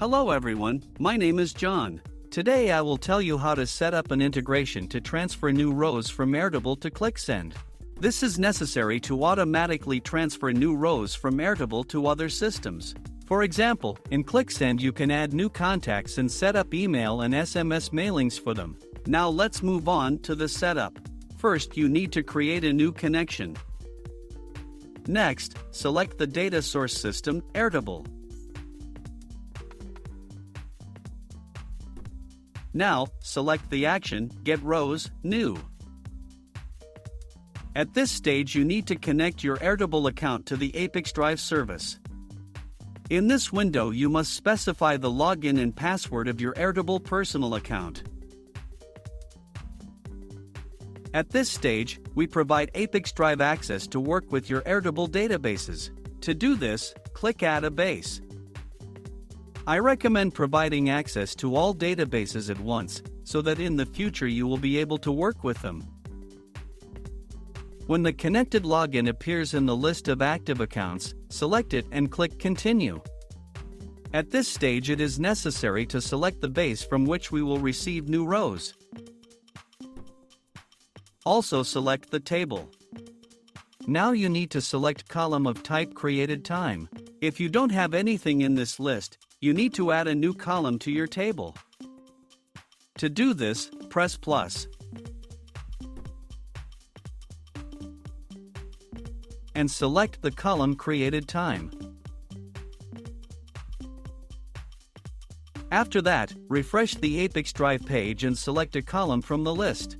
Hello everyone, my name is John. Today I will tell you how to set up an integration to transfer new rows from Airtable to ClickSend. This is necessary to automatically transfer new rows from Airtable to other systems. For example, in ClickSend you can add new contacts and set up email and SMS mailings for them. Now let's move on to the setup. First you need to create a new connection. Next, select the data source system, Airtable. Now, select the action, Get Rows, New. At this stage you need to connect your Airtable account to the ApiX-Drive service. In this window you must specify the login and password of your Airtable personal account. At this stage, we provide ApiX-Drive access to work with your Airtable databases. To do this, click Add a Base. I recommend providing access to all databases at once, so that in the future you will be able to work with them. When the connected login appears in the list of active accounts, select it and click Continue. At this stage it is necessary to select the base from which we will receive new rows. Also select the table. Now you need to select column of type created time. If you don't have anything in this list, you need to add a new column to your table. To do this, press plus and select the column created time. After that, refresh the ApiX-Drive page and select a column from the list.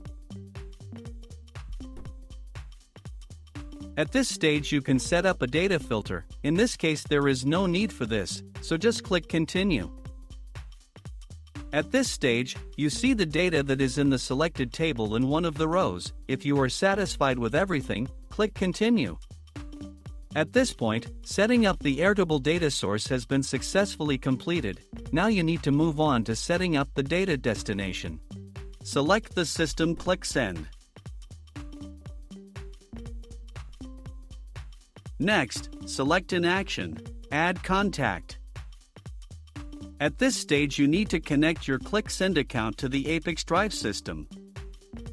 At this stage you can set up a data filter. In this case there is no need for this, so just click Continue. At this stage, you see the data that is in the selected table in one of the rows. If you are satisfied with everything, click Continue. At this point, setting up the Airtable data source has been successfully completed. Now you need to move on to setting up the data destination. Select the system, click Send. Next, select an action, Add Contact. At this stage you need to connect your ClickSend account to the ApiX-Drive system.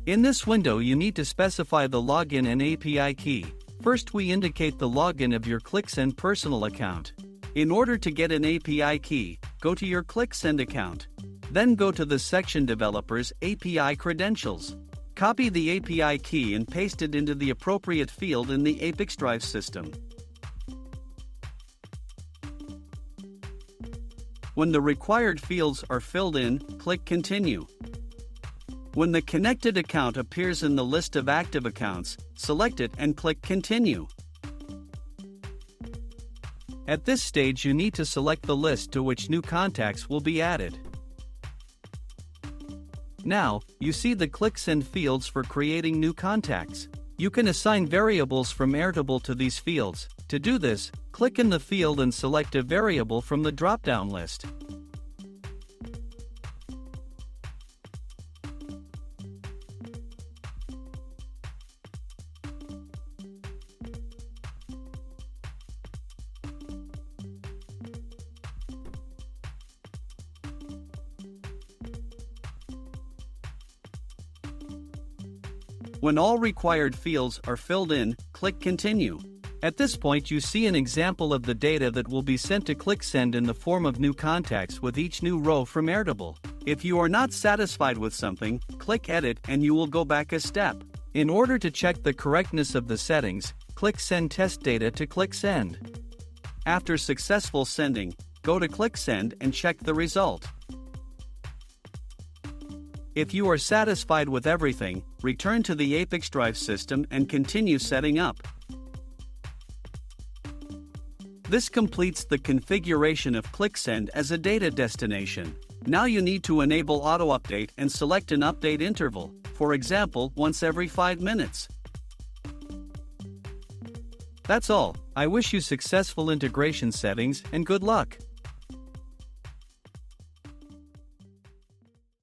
In this window you need to specify the login and API key. First we indicate the login of your ClickSend personal account. In order to get an API key, go to your ClickSend account. Then go to the section Developers API Credentials. Copy the API key and paste it into the appropriate field in the ApiX-Drive system. When the required fields are filled in, click Continue. When the connected account appears in the list of active accounts, select it and click Continue. At this stage you need to select the list to which new contacts will be added. Now, you see the ClickSend fields for creating new contacts. You can assign variables from Airtable to these fields. To do this, click in the field and select a variable from the drop-down list. When all required fields are filled in, click Continue. At this point you see an example of the data that will be sent to ClickSend in the form of new contacts with each new row from Airtable. If you are not satisfied with something, click Edit and you will go back a step. In order to check the correctness of the settings, click Send Test Data to ClickSend. After successful sending, go to ClickSend and check the result. If you are satisfied with everything, return to the ApiX-Drive system and continue setting up. This completes the configuration of ClickSend as a data destination. Now you need to enable auto-update and select an update interval, for example, once every 5 minutes. That's all. I wish you successful integration settings and good luck.